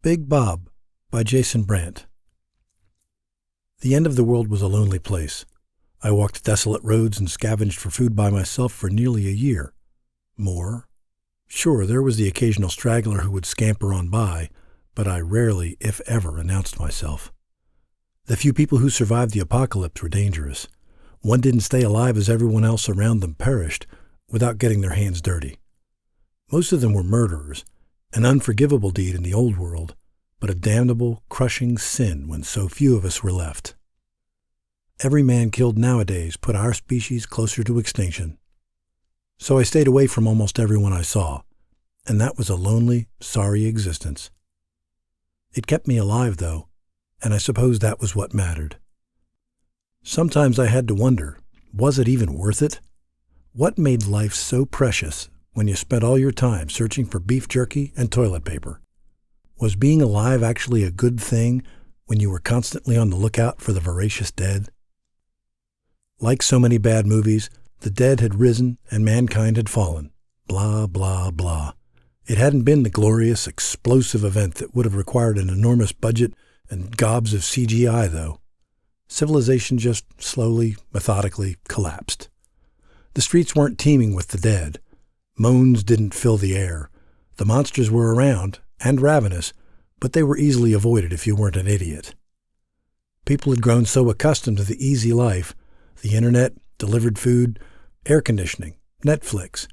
Big Bob by Jason Brant. The end of the world was a lonely place. I walked desolate roads and scavenged for food by myself for nearly a year. More? Sure, there was the occasional straggler who would scamper on by, but I rarely, if ever, announced myself. The few people who survived the apocalypse were dangerous. One didn't stay alive as everyone else around them perished without getting their hands dirty. Most of them were murderers, an unforgivable deed in the old world, but a damnable, crushing sin when so few of us were left. Every man killed nowadays put our species closer to extinction. So I stayed away from almost everyone I saw, and that was a lonely, sorry existence. It kept me alive, though, and I suppose that was what mattered. Sometimes I had to wonder, was it even worth it? What made life so precious when you spent all your time searching for beef jerky and toilet paper? Was being alive actually a good thing when you were constantly on the lookout for the voracious dead? Like so many bad movies, the dead had risen and mankind had fallen. Blah, blah, blah. It hadn't been the glorious, explosive event that would have required an enormous budget and gobs of CGI, though. Civilization just slowly, methodically collapsed. The streets weren't teeming with the dead. Moans didn't fill the air. The monsters were around, and ravenous, but they were easily avoided if you weren't an idiot. People had grown so accustomed to the easy life, the internet, delivered food, air conditioning, Netflix,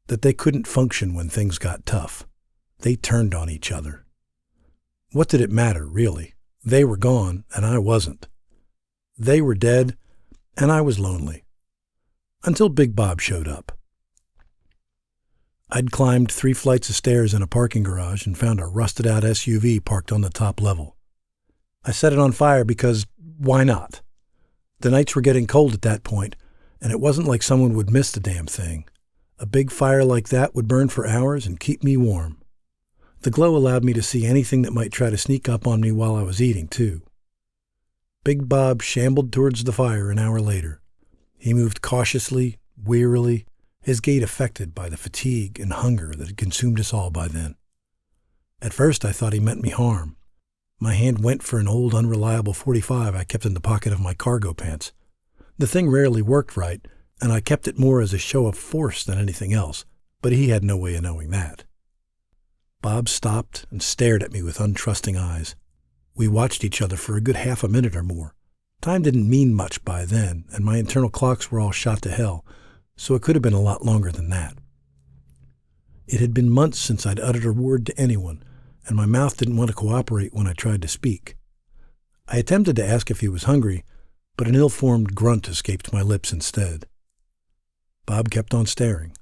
that they couldn't function when things got tough. They turned on each other. What did it matter, really? They were gone, and I wasn't. They were dead, and I was lonely. Until Big Bob showed up. I'd climbed 3 flights of stairs in a parking garage and found a rusted-out SUV parked on the top level. I set it on fire because, why not? The nights were getting cold at that point, and it wasn't like someone would miss the damn thing. A big fire like that would burn for hours and keep me warm. The glow allowed me to see anything that might try to sneak up on me while I was eating, too. Big Bob shambled towards the fire an hour later. He moved cautiously, wearily, his gait affected by the fatigue and hunger that had consumed us all by then. At first I thought he meant me harm. My hand went for an old unreliable .45 I kept in the pocket of my cargo pants. The thing rarely worked right, and I kept it more as a show of force than anything else, but he had no way of knowing that. Bob stopped and stared at me with untrusting eyes. We watched each other for a good half a minute or more. Time didn't mean much by then, and my internal clocks were all shot to hell, so it could have been a lot longer than that. It had been months since I'd uttered a word to anyone, and my mouth didn't want to cooperate when I tried to speak. I attempted to ask if he was hungry, but an ill-formed grunt escaped my lips instead. Bob kept on staring.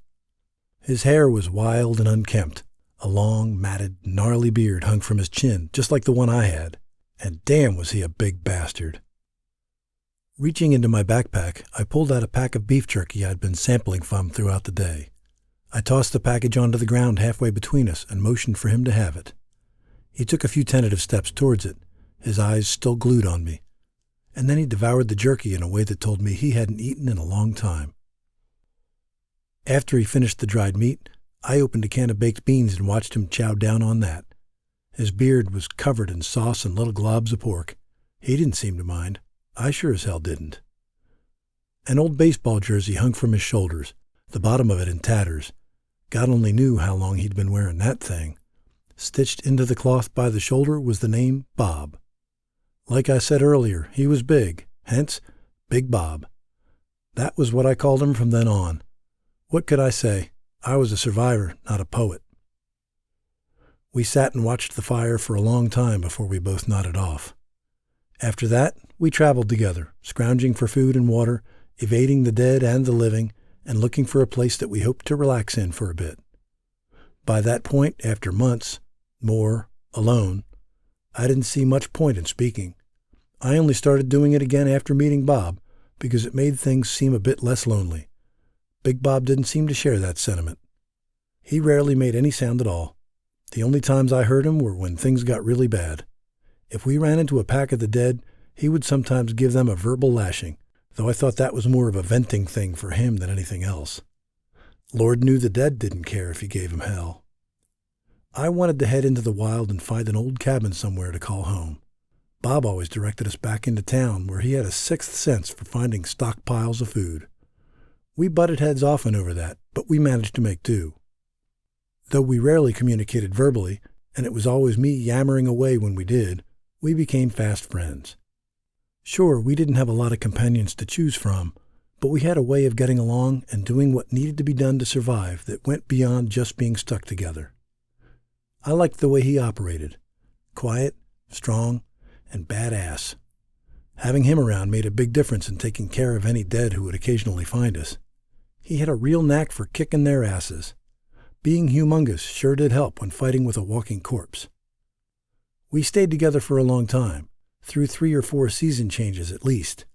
His hair was wild and unkempt. A long, matted, gnarly beard hung from his chin, just like the one I had, and damn was he a big bastard. Reaching into my backpack, I pulled out a pack of beef jerky I'd been sampling from throughout the day. I tossed the package onto the ground halfway between us and motioned for him to have it. He took a few tentative steps towards it, his eyes still glued on me, and then he devoured the jerky in a way that told me he hadn't eaten in a long time. After he finished the dried meat, I opened a can of baked beans and watched him chow down on that. His beard was covered in sauce and little globs of pork. He didn't seem to mind. I sure as hell didn't. An old baseball jersey hung from his shoulders, the bottom of it in tatters. God only knew how long he'd been wearing that thing. Stitched into the cloth by the shoulder was the name Bob. Like I said earlier, he was big, hence Big Bob. That was what I called him from then on. What could I say? I was a survivor, not a poet. We sat and watched the fire for a long time before we both nodded off. After that, we traveled together, scrounging for food and water, evading the dead and the living, and looking for a place that we hoped to relax in for a bit. By that point, after months, more, alone, I didn't see much point in speaking. I only started doing it again after meeting Bob, because it made things seem a bit less lonely. Big Bob didn't seem to share that sentiment. He rarely made any sound at all. The only times I heard him were when things got really bad. If we ran into a pack of the dead, he would sometimes give them a verbal lashing, though I thought that was more of a venting thing for him than anything else. Lord knew the dead didn't care if he gave him hell. I wanted to head into the wild and find an old cabin somewhere to call home. Bob always directed us back into town, where he had a sixth sense for finding stockpiles of food. We butted heads often over that, but we managed to make do. Though we rarely communicated verbally, and it was always me yammering away when we did, we became fast friends. Sure, we didn't have a lot of companions to choose from, but we had a way of getting along and doing what needed to be done to survive that went beyond just being stuck together. I liked the way he operated. Quiet, strong, and badass. Having him around made a big difference in taking care of any dead who would occasionally find us. He had a real knack for kicking their asses. Being humongous sure did help when fighting with a walking corpse. We stayed together for a long time, through 3 or 4 season changes at least.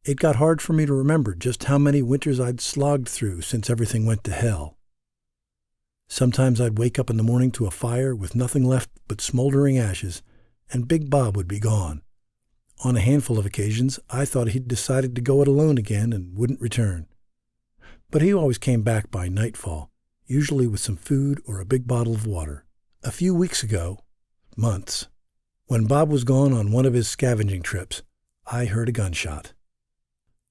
It got hard for me to remember just how many winters I'd slogged through since everything went to hell. Sometimes I'd wake up in the morning to a fire with nothing left but smoldering ashes, and Big Bob would be gone. On a handful of occasions, I thought he'd decided to go it alone again and wouldn't return. But he always came back by nightfall, usually with some food or a big bottle of water. A few weeks ago, months, when Bob was gone on one of his scavenging trips, I heard a gunshot.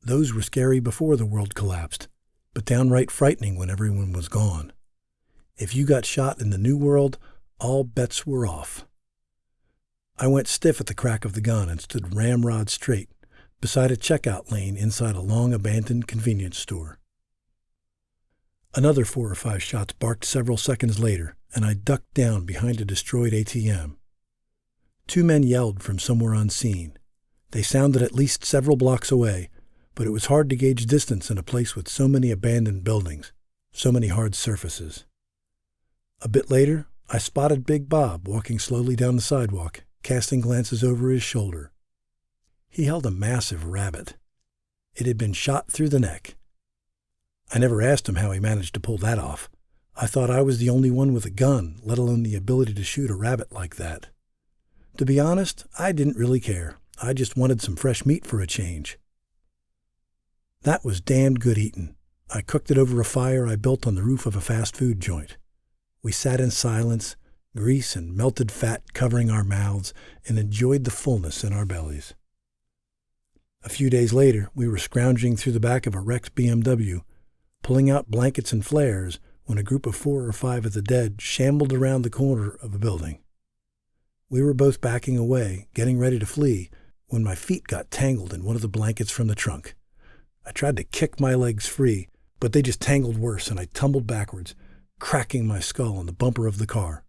Those were scary before the world collapsed, but downright frightening when everyone was gone. If you got shot in the New World, all bets were off. I went stiff at the crack of the gun and stood ramrod straight beside a checkout lane inside a long-abandoned convenience store. Another 4 or 5 shots barked several seconds later, and I ducked down behind a destroyed ATM. 2 men yelled from somewhere unseen. They sounded at least several blocks away, but it was hard to gauge distance in a place with so many abandoned buildings, so many hard surfaces. A bit later, I spotted Big Bob walking slowly down the sidewalk, casting glances over his shoulder. He held a massive rabbit. It had been shot through the neck. I never asked him how he managed to pull that off. I thought I was the only one with a gun, let alone the ability to shoot a rabbit like that. To be honest, I didn't really care. I just wanted some fresh meat for a change. That was damned good eating. I cooked it over a fire I built on the roof of a fast food joint. We sat in silence, grease and melted fat covering our mouths, and enjoyed the fullness in our bellies. A few days later, we were scrounging through the back of a wrecked BMW, pulling out blankets and flares, when a group of 4 or 5 of the dead shambled around the corner of a building. We were both backing away, getting ready to flee, when my feet got tangled in one of the blankets from the trunk. I tried to kick my legs free, but they just tangled worse, and I tumbled backwards, cracking my skull on the bumper of the car.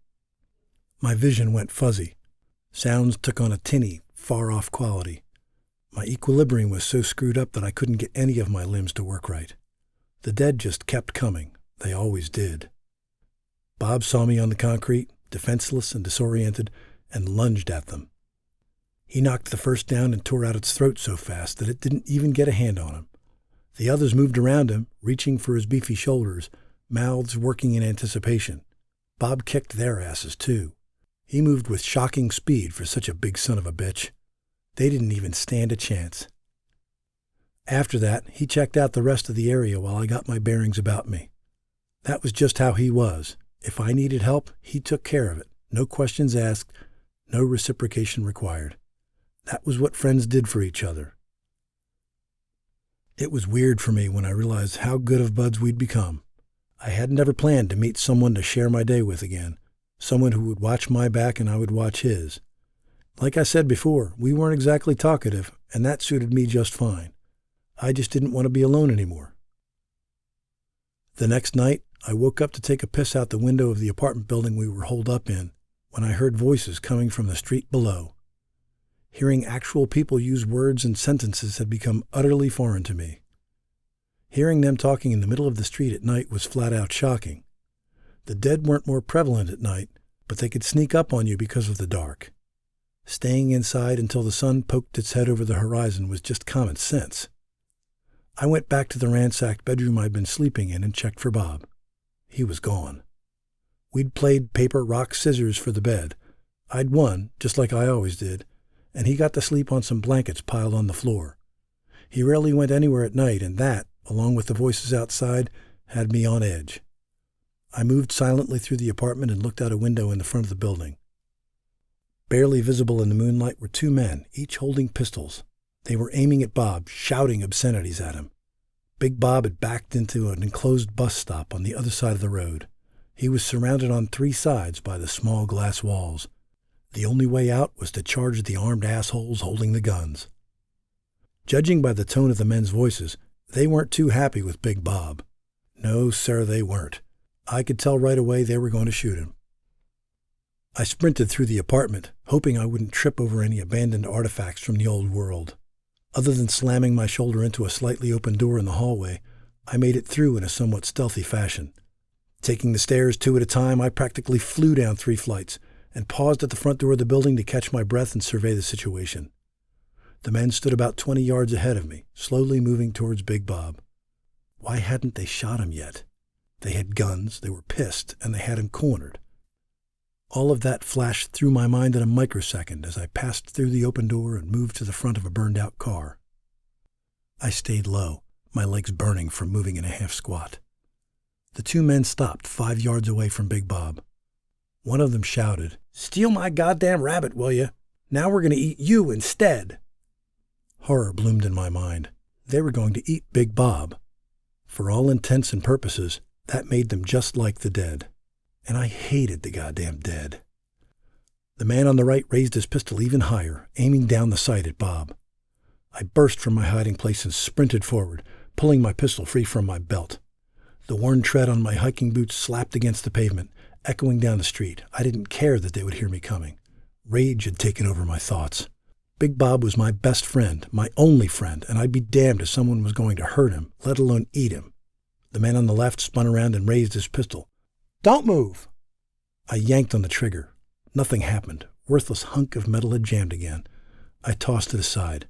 My vision went fuzzy. Sounds took on a tinny, far-off quality. My equilibrium was so screwed up that I couldn't get any of my limbs to work right. The dead just kept coming. They always did. Bob saw me on the concrete, defenseless and disoriented, and lunged at them. He knocked the first down and tore out its throat so fast that it didn't even get a hand on him. The others moved around him, reaching for his beefy shoulders, mouths working in anticipation. Bob kicked their asses, too. He moved with shocking speed for such a big son of a bitch. They didn't even stand a chance. After that, he checked out the rest of the area while I got my bearings about me. That was just how he was. If I needed help, he took care of it. No questions asked, no reciprocation required. That was what friends did for each other. It was weird for me when I realized how good of buds we'd become. I had never planned to meet someone to share my day with again, someone who would watch my back and I would watch his. Like I said before, we weren't exactly talkative, and that suited me just fine. I just didn't want to be alone anymore. The next night, I woke up to take a piss out the window of the apartment building we were holed up in, when I heard voices coming from the street below. Hearing actual people use words and sentences had become utterly foreign to me. Hearing them talking in the middle of the street at night was flat-out shocking. The dead weren't more prevalent at night, but they could sneak up on you because of the dark. Staying inside until the sun poked its head over the horizon was just common sense. I went back to the ransacked bedroom I'd been sleeping in and checked for Bob. He was gone. We'd played paper, rock, scissors for the bed. I'd won, just like I always did, and he got to sleep on some blankets piled on the floor. He rarely went anywhere at night, and that, along with the voices outside, had me on edge. I moved silently through the apartment and looked out a window in the front of the building. Barely visible in the moonlight were two men, each holding pistols. They were aiming at Bob, shouting obscenities at him. Big Bob had backed into an enclosed bus stop on the other side of the road. He was surrounded on three sides by the small glass walls. The only way out was to charge the armed assholes holding the guns. Judging by the tone of the men's voices, they weren't too happy with Big Bob. No, sir, they weren't. I could tell right away they were going to shoot him. I sprinted through the apartment, hoping I wouldn't trip over any abandoned artifacts from the old world. Other than slamming my shoulder into a slightly open door in the hallway, I made it through in a somewhat stealthy fashion. Taking the stairs two at a time, I practically flew down 3 flights and paused at the front door of the building to catch my breath and survey the situation. The men stood about 20 yards ahead of me, slowly moving towards Big Bob. Why hadn't they shot him yet? They had guns, they were pissed, and they had him cornered. All of that flashed through my mind in a microsecond as I passed through the open door and moved to the front of a burned-out car. I stayed low, my legs burning from moving in a half squat. The two men stopped 5 yards away from Big Bob. One of them shouted, "Steal my goddamn rabbit, will you? Now we're going to eat you instead." Horror bloomed in my mind. They were going to eat Big Bob. For all intents and purposes, that made them just like the dead. And I hated the goddamn dead. The man on the right raised his pistol even higher, aiming down the sight at Bob. I burst from my hiding place and sprinted forward, pulling my pistol free from my belt. The worn tread on my hiking boots slapped against the pavement, echoing down the street. I didn't care that they would hear me coming. Rage had taken over my thoughts. Big Bob was my best friend, my only friend, and I'd be damned if someone was going to hurt him, let alone eat him. The man on the left spun around and raised his pistol. "Don't move!" I yanked on the trigger. Nothing happened. Worthless hunk of metal had jammed again. I tossed it aside.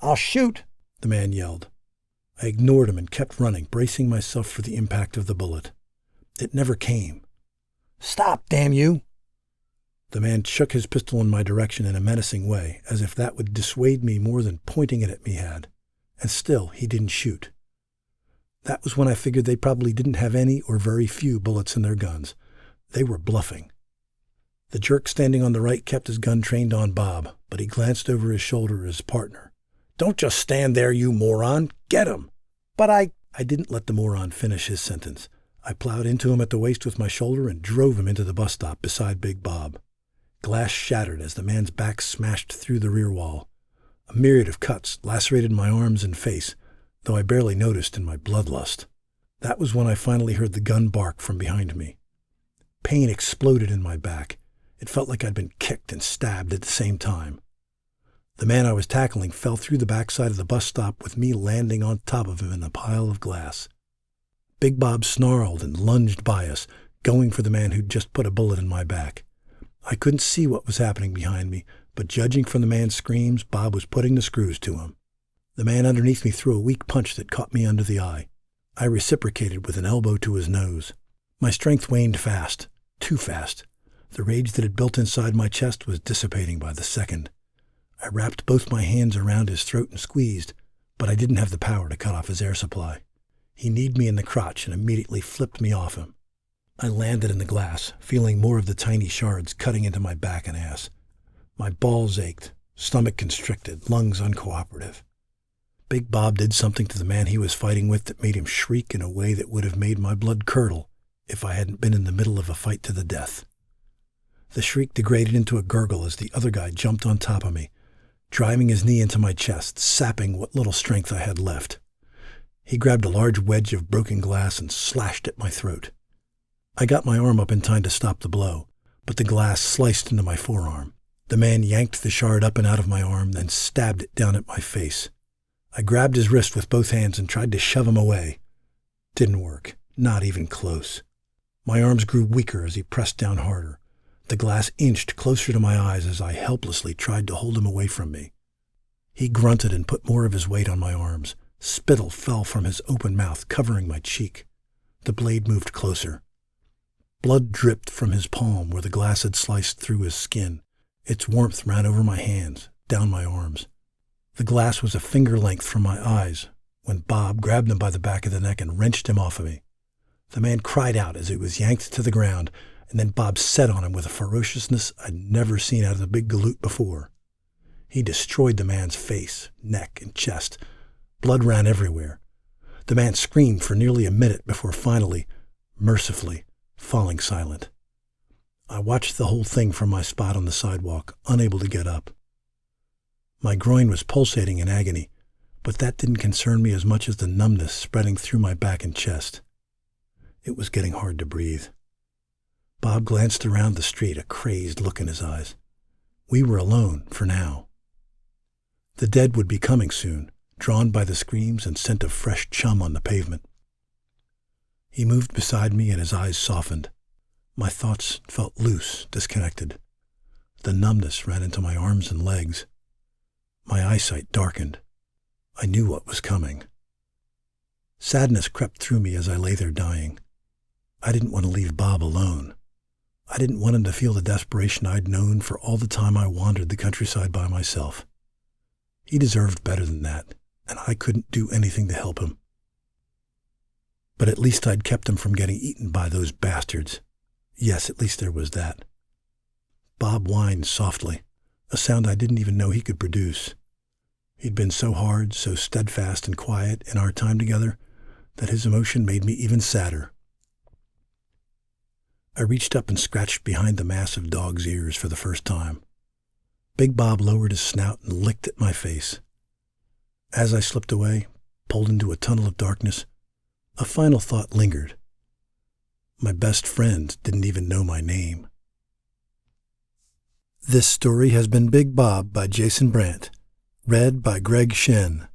"I'll shoot!" the man yelled. I ignored him and kept running, bracing myself for the impact of the bullet. It never came. "Stop, damn you!" The man shook his pistol in my direction in a menacing way, as if that would dissuade me more than pointing it at me had. And still, he didn't shoot. That was when I figured they probably didn't have any or very few bullets in their guns. They were bluffing. The jerk standing on the right kept his gun trained on Bob, but he glanced over his shoulder at his partner. "Don't just stand there, you moron! Get him!" "But I didn't let the moron finish his sentence. I plowed into him at the waist with my shoulder and drove him into the bus stop beside Big Bob. Glass shattered as the man's back smashed through the rear wall. A myriad of cuts lacerated my arms and face, though I barely noticed in my bloodlust. That was when I finally heard the gun bark from behind me. Pain exploded in my back. It felt like I'd been kicked and stabbed at the same time. The man I was tackling fell through the backside of the bus stop with me landing on top of him in a pile of glass. Big Bob snarled and lunged by us, going for the man who'd just put a bullet in my back. I couldn't see what was happening behind me, but judging from the man's screams, Bob was putting the screws to him. The man underneath me threw a weak punch that caught me under the eye. I reciprocated with an elbow to his nose. My strength waned fast, too fast. The rage that had built inside my chest was dissipating by the second. I wrapped both my hands around his throat and squeezed, but I didn't have the power to cut off his air supply. He kneed me in the crotch and immediately flipped me off him. I landed in the glass, feeling more of the tiny shards cutting into my back and ass. My balls ached, stomach constricted, lungs uncooperative. Big Bob did something to the man he was fighting with that made him shriek in a way that would have made my blood curdle if I hadn't been in the middle of a fight to the death. The shriek degraded into a gurgle as the other guy jumped on top of me, driving his knee into my chest, sapping what little strength I had left. He grabbed a large wedge of broken glass and slashed at my throat. I got my arm up in time to stop the blow, but the glass sliced into my forearm. The man yanked the shard up and out of my arm, then stabbed it down at my face. I grabbed his wrist with both hands and tried to shove him away. Didn't work, not even close. My arms grew weaker as he pressed down harder. The glass inched closer to my eyes as I helplessly tried to hold him away from me. He grunted and put more of his weight on my arms. Spittle fell from his open mouth, covering my cheek. The blade moved closer. Blood dripped from his palm where the glass had sliced through his skin. Its warmth ran over my hands, down my arms. The glass was a finger length from my eyes when Bob grabbed him by the back of the neck and wrenched him off of me. The man cried out as he was yanked to the ground, and then Bob set on him with a ferociousness I'd never seen out of the big galoot before. He destroyed the man's face, neck, and chest. Blood ran everywhere. The man screamed for nearly a minute before finally, mercifully, falling silent. I watched the whole thing from my spot on the sidewalk, unable to get up. My groin was pulsating in agony, but that didn't concern me as much as the numbness spreading through my back and chest. It was getting hard to breathe. Bob glanced around the street, a crazed look in his eyes. We were alone, for now. The dead would be coming soon, drawn by the screams and scent of fresh chum on the pavement. He moved beside me and his eyes softened. My thoughts felt loose, disconnected. The numbness ran into my arms and legs. My eyesight darkened. I knew what was coming. Sadness crept through me as I lay there dying. I didn't want to leave Bob alone. I didn't want him to feel the desperation I'd known for all the time I wandered the countryside by myself. He deserved better than that, and I couldn't do anything to help him. But at least I'd kept him from getting eaten by those bastards. Yes, at least there was that. Bob whined softly, a sound I didn't even know he could produce. He'd been so hard, so steadfast and quiet in our time together that his emotion made me even sadder. I reached up and scratched behind the massive dog's ears for the first time. Big Bob lowered his snout and licked at my face. As I slipped away, pulled into a tunnel of darkness, a final thought lingered. My best friend didn't even know my name. This story has been Big Bob by Jason Brant, read by Greg Shinn.